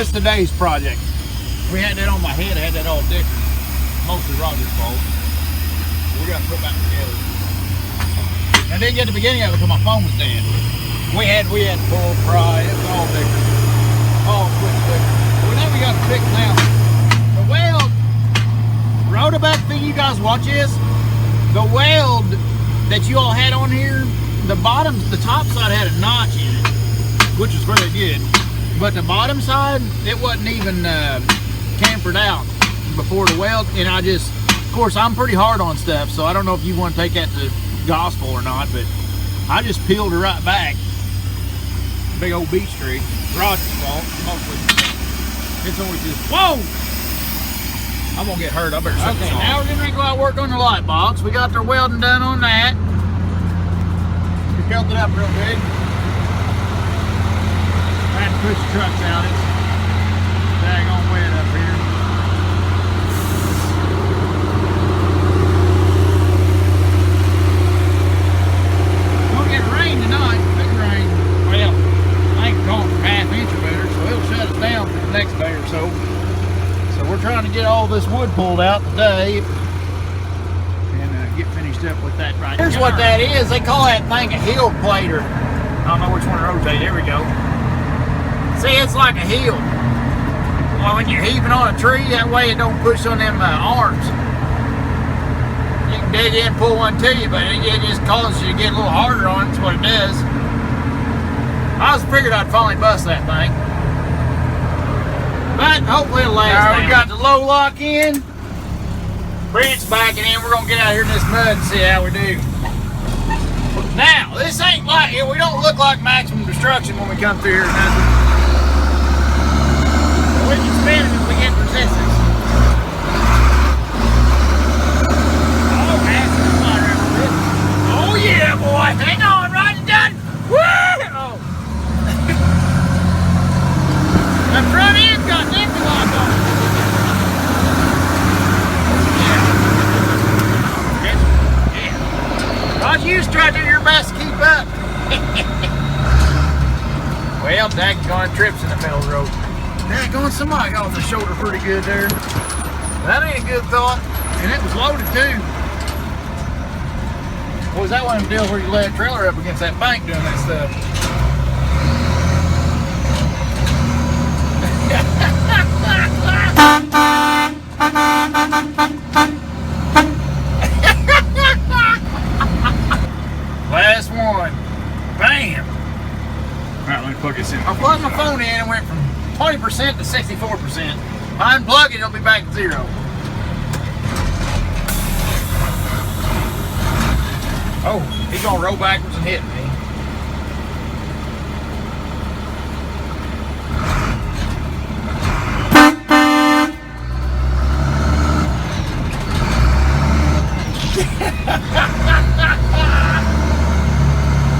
What's today's project? We had that on my head. I had that all different. Mostly Roger's fault. We got to put it back together. I didn't get the beginning of it because my phone was dead. We had full pry. It was all different. All quick. Well, now we got to fix now. The weld, rotaback thing you guys watch is, the weld that you all had on here, the top side had a notch in it, which is really good. But the bottom side, it wasn't even chamfered out before the weld. And of course, I'm pretty hard on stuff, so I don't know if you want to take that to gospel or not, but I just peeled it right back. Big old beech tree. Roger's fault, mostly. It's always just, whoa! I'm gonna get hurt. I better shut this off. Now we're gonna go out and work on the light box. We got their welding done on that. We filled it up real big. I had to push the trucks out. It's daggone wet up here. It's gonna get rain tonight. Big rain. Well, I think it's going for half inch or better, so it'll shut us down for the next day or so. So we're trying to get all this wood pulled out today and get finished up with that right now. Here's what that is. They call that thing a heel plater. I don't know which one to rotate. There we go. See, it's like a heel. Well, when you're heaving on a tree, that way it don't push on them arms. You can dig in and pull one to you, but it just causes you to get a little harder on it. That's what it does. I was figured I'd finally bust that thing. But hopefully it'll last. All right, we got the low lock in. Brent's backing in. We're going to get out here in this mud and see how we do. Now, this ain't like, we don't look like maximum destruction when we come through here or nothing. We can spin it if we get resistance. Oh, massive fire out of this. Oh, yeah, boy. Hang on, right and done. Woo! Oh. The front end's got an empty lock on it. Yeah. Roger, you just try to do your best to keep up. Well, daggone trips in the middle of the road. Daggone, somebody got off the shoulder pretty good there. That ain't a good thought. And it was loaded too. Was that one of them deals where you lay a trailer up against that bank doing that stuff? Last one. Bam! Alright, let me plug this in. I plugged my phone in and went from 20% to 64%. If I unplug it, it'll be back to 0. Oh, he's gonna roll backwards and hit me.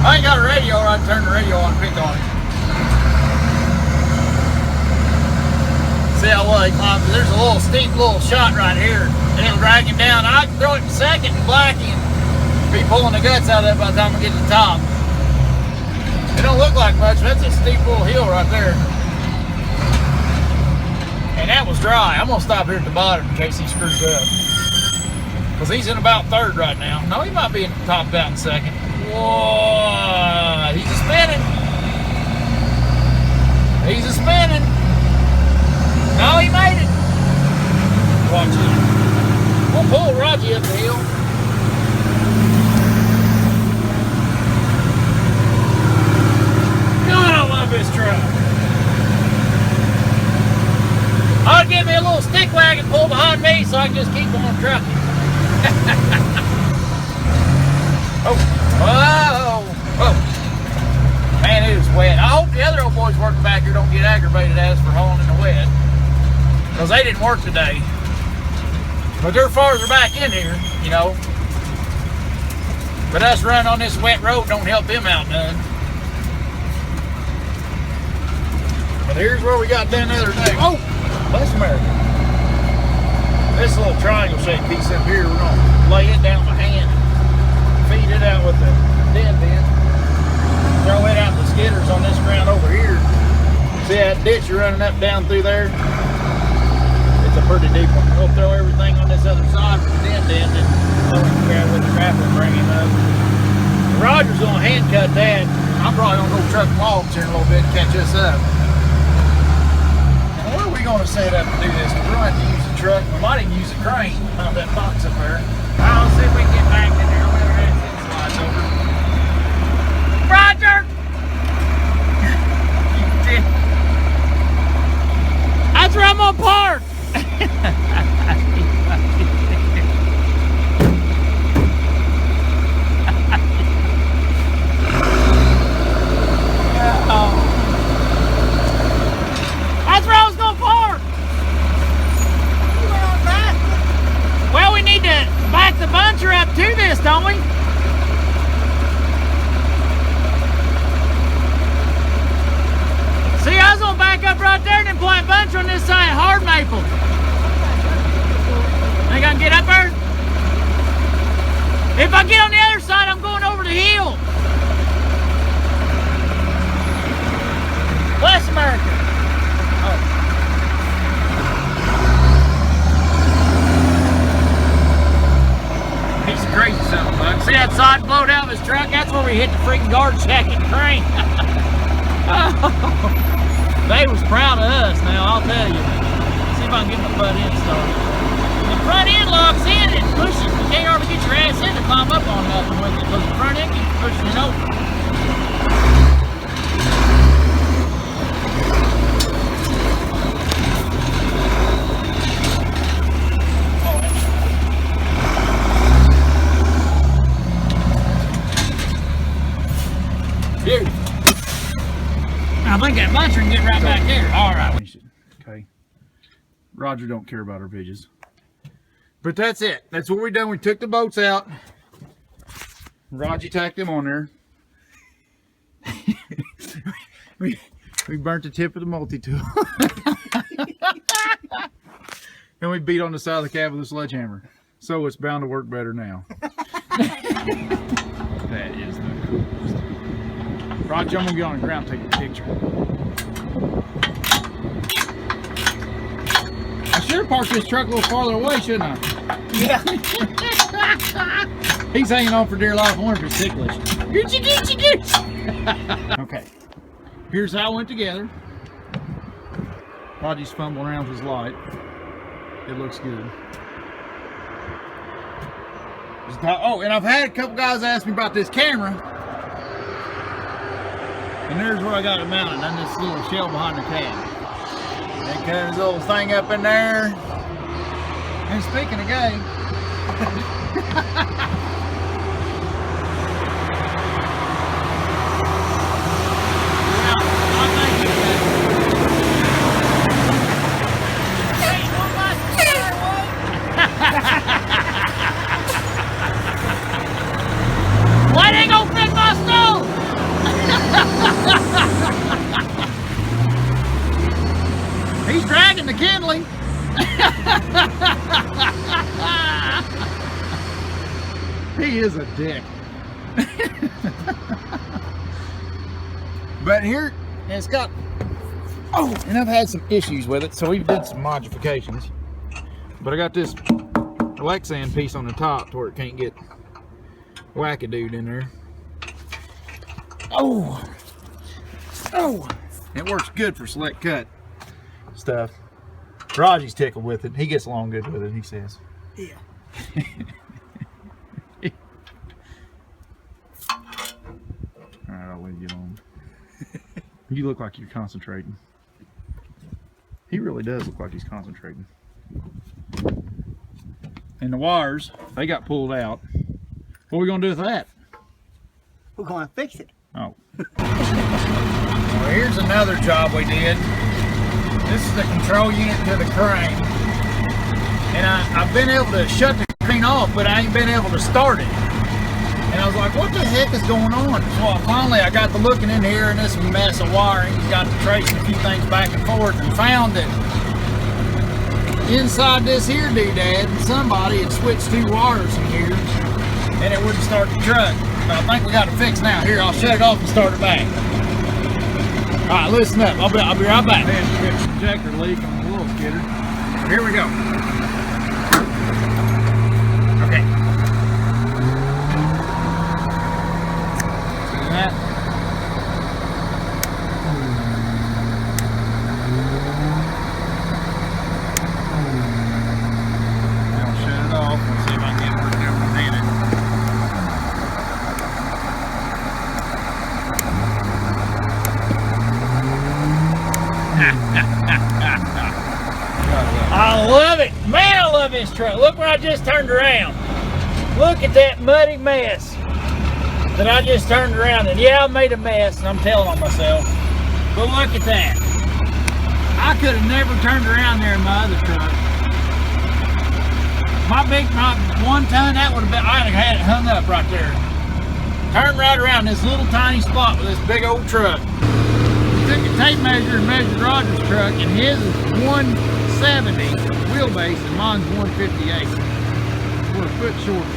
I ain't got a radio, or I'd turn the radio on and pick on it. See how well he climbs. There's a little steep little shot right here, and it'll drag him down. I can throw it in second and Blackie and be pulling the guts out of it by the time we get to the top. It don't look like much, but that's a steep little hill right there. And that was dry. I'm gonna stop here at the bottom in case he screws up. Because he's in about third right now. No, he might be topped out in second. Whoa! He's a spinning. He's a spinning. No, he made it. Watch it. We'll pull Roger up the hill. God, I love this truck. I'll give me a little stick wagon pull behind me so I can just keep on trucking. Oh. Whoa! Whoa! Man, it is wet. I hope the other old boys working back here don't get aggravated at us for hauling in the wet. Because they didn't work today. But they're farther back in here, you know. But us running on this wet road don't help them out none. But here's where we got done the other day. Oh! Bless America. This little triangle shaped piece up here, we're going to lay it down by hand. Feed it out with the dead bin. Throw it out the skidders on this ground over here. See that ditch running up down through there? It's a pretty deep one. We'll throw everything on this other side with the dent in and grab with the grapple and bring him up. Roger's gonna hand cut that. I'm probably gonna go truck logs here in a little bit and catch us up. Now, where are we gonna set up to do this? We're gonna have to use the truck. We might even use the crane. Found that box up there. I'll see if we can get back in there. We'll have it slides over. Roger! You did. That's where I'm gonna park. That's where I was gonna park. You went on back. Well, we need to back the buncher up to this, don't we? See, I was gonna back up right there and then plant bunch on this side of hard maple. Think I can get up there? If I get on the other side, I'm going over the hill. Bless America. Oh. He's a crazy son of a bug. See that side blowed out of his truck? That's where we hit the freaking guard shack and crane. Oh. They was proud of us now, I'll tell you. See if I can get my butt in started. The front end locks in and pushes. You can't hardly get your ass in to climb up on nothing with it because the front end keeps pushing it over. Beautiful. I think that buncher can get right back there. All right. Okay. Roger don't care about our vidges. But that's it. That's what we done. We took the boats out. Roger tacked them on there. we burnt the tip of the multi-tool. And we beat on the side of the cab with a sledgehammer. So it's bound to work better now. That is the coolest. Roger, I'm gonna get on the ground and take a picture. I should have parked this truck a little farther away, shouldn't I? Yeah. He's hanging on for dear life. I wonder if he's ticklish. Goochie, goochie, goochie. Okay. Here's how it went together. Roger's fumbling around with his light. It looks good. Oh, and I've had a couple guys ask me about this camera. And there's where I got it mounted, on this little shell behind the cab. And there's a little thing up in there. And speaking of game, why they gonna fit my stove? He's dragging the kindling. He is a dick. But here, it's got, oh, and I've had some issues with it, so we did some modifications. But I got this Lexan piece on the top to where it can't get wackadood in there. Oh, oh, it works good for select cut stuff. Raji's tickled with it. He gets along good with it, he says. Yeah. Alright, I'll leave you alone. You look like you're concentrating. He really does look like he's concentrating. And the wires, they got pulled out. What are we going to do with that? We're going to fix it. Oh. Well, here's another job we did. This is the control unit to the crane. And I've been able to shut the crane off, but I ain't been able to start it. And I was like, what the heck is going on? So finally I got to looking in here, and this mess of wiring. Got to tracing a few things back and forth and found that inside this here doodad, somebody had switched two wires in here and it wouldn't start the truck. But I think we got it fixed now. Here, I'll shut it off and start it back. All right, listen up. I'll be right back. Fix the injector leak on the little skidder. Here we go. Okay. See that? Now shut it off. Let's see if I can get it worked out one handed. I love it. Man, I love this truck. Look where I just turned around. Look at that muddy mess that I just turned around in. Yeah, I made a mess, and I'm telling on myself. But look at that. I could have never turned around there in my other truck. My 1 ton, that would have been, I'd have had it hung up right there. Turned right around this little tiny spot with this big old truck. Took a tape measure and measured Roger's truck, and his is 170 wheelbase, and mine's 158. We're a foot short.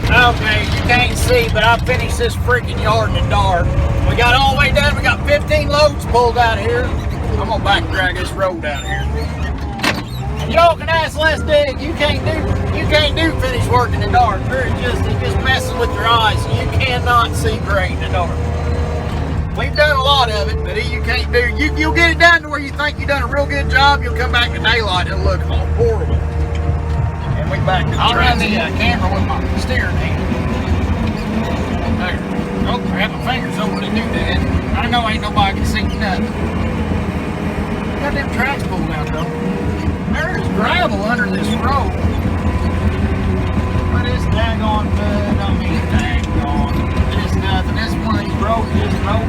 Okay, you can't see, but I finished this freaking yard in the dark. We got all the way done. We got 15 loads pulled out of here. I'm gonna back drag this road out here. Y'all can ask Les Dig. You can't do finish work in the dark. It just messes with your eyes. You cannot see great in the dark. We've done a lot of it, but you can't do. You'll get it done to where you think you've done a real good job. You'll come back to daylight and it'll look horrible. And we back to the I'll run the camera with my steering hand. There. Oh, I have my fingers over the doodad. I know ain't nobody can see nothing. Got them tracks pulled out though. There's gravel under this road. But it's daggone mud. I mean, daggone. It's nothing. It's one of these roads. This road,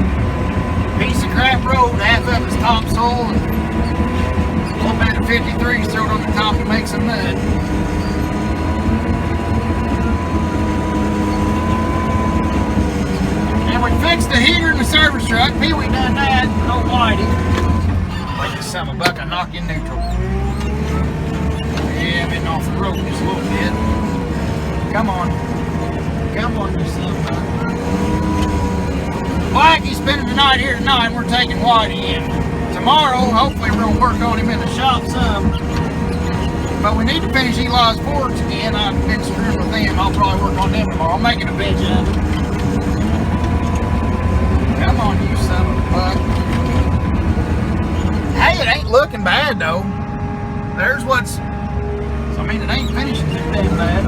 piece of crap road. Half of it's topsoil and a little bit of 53s thrown on the top to make some mud. And we fixed the heater in the service truck. Pee-wee done that. No whitey. Like this son of a buck, I knock you in neutral. Yeah, I've been off the road just a little bit. Come on. Come on, you son of a buck. Blackie's spending the night here tonight, and we're taking Whitey in. Tomorrow, hopefully we'll work on him in the shop some. But we need to finish Eli's forks again. I've been screwing with them. I'll probably work on them tomorrow. I'm making a bitch of it. Come on, you son of a buck. Hey, it ain't looking bad, though. There's what's... I mean, it ain't finishing too damn bad.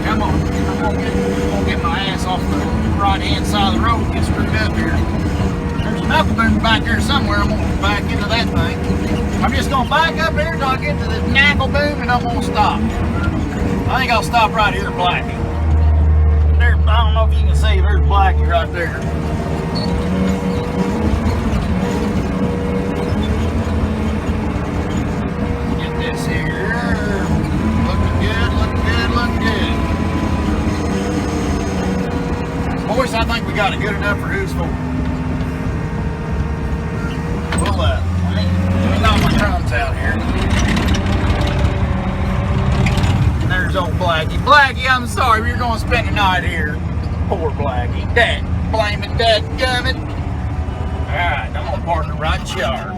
Come on. I'm gonna get my ass off the right-hand side of the road and get screwed up here. There's a knuckle boom back here somewhere. I'm gonna back into that thing. I'm just gonna back up here until I get to the knuckle boom and I'm gonna stop. I think I'll stop right here at Blackie. There, I don't know if you can see, there's Blackie right there. Get this here. Looking good, looking good, looking good. Boys, I think we got it good enough for who's for. We'll let me knock my drums out here. And there's old Blackie. Blackie, I'm sorry, you're going to spend the night here. Poor Blackie. Dad, blaming dadgummit. Alright, I'm going to park it right in the yard.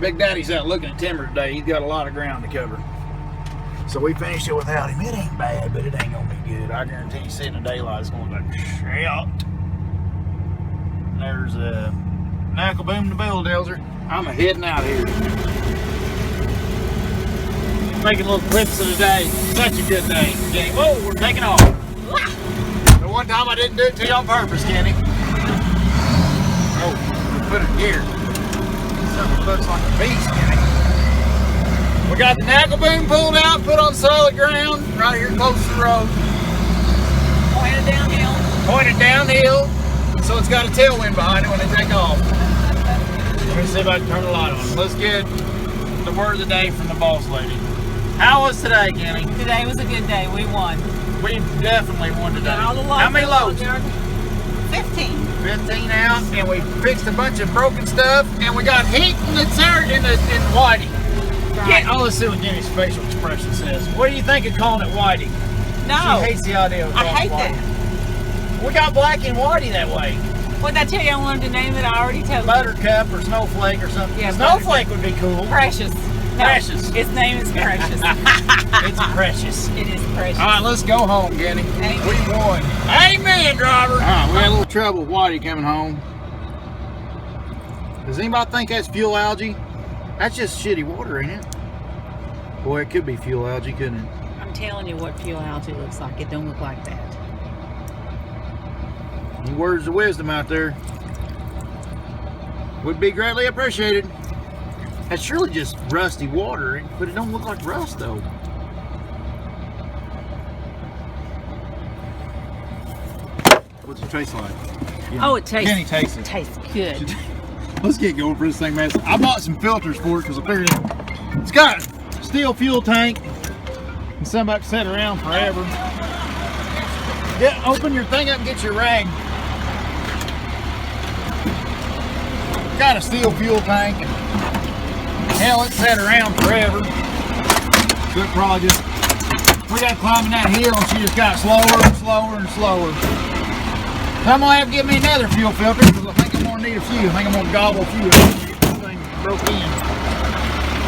Big Daddy's out looking at timber today. He's got a lot of ground to cover. So we finished it without him. It ain't bad, but it ain't gonna be good. I guarantee you, sitting in the daylight, it's gonna look like shit. There's a knuckle boom to Bill Delzer. I'm heading out here. Making little clips of the day. Such a good day. Kenny. Whoa, we're taking off. The one time I didn't do it to you on purpose, Kenny. Oh, we put it in gear. Something looks like a beast, Kenny. We got the knuckle boom pulled out, put on solid ground, right here close to the road. Pointed downhill. Pointed downhill, so it's got a tailwind behind it when they take off. Let me see if I can turn the light on. Let's get the word of the day from the boss lady. How was today, Kenny? Today was a good day. We won. We definitely won today. Got all the loads. How many loads? 15. 15 out, and we fixed a bunch of broken stuff, and we got heat in the Whitey. Right. Oh, let's see what Jenny's facial expression says. What do you think of calling it Whitey? No. She hates the idea of I calling hate Whitey. that. We got Black and Whitey that way. What did I tell you I wanted to name it? I already told you. Buttercup or Snowflake or something. Yeah, Snowflake would be cool. Precious. No, Precious. Its name is Precious. It's precious. It is Precious. All right, let's go home, Kenny. Amen. We won. Amen, driver. All right, we had a little trouble with Whitey coming home. Does anybody think that's fuel algae? That's just shitty water, ain't it? Boy, it could be fuel algae, couldn't it? I'm telling you what fuel algae looks like. It don't look like that. Any words of wisdom out there would be greatly appreciated. That's surely just rusty water, but it don't look like rust though. What's it taste like? Oh, it tastes. Kenny tastes it. Tastes good. Let's get going for this thing, man. I bought some filters for it because I figured it's got a steel fuel tank and somebody can sit around forever. Open your thing up and get your rag. Got a steel fuel tank and hell, it sat around forever. So it probably just, we got climbing that hill and she just got slower and slower and slower. So I'm gonna have to get me another fuel filter because I think I'm gonna need a few. I think I'm gonna gobble a few of them. This thing broke in.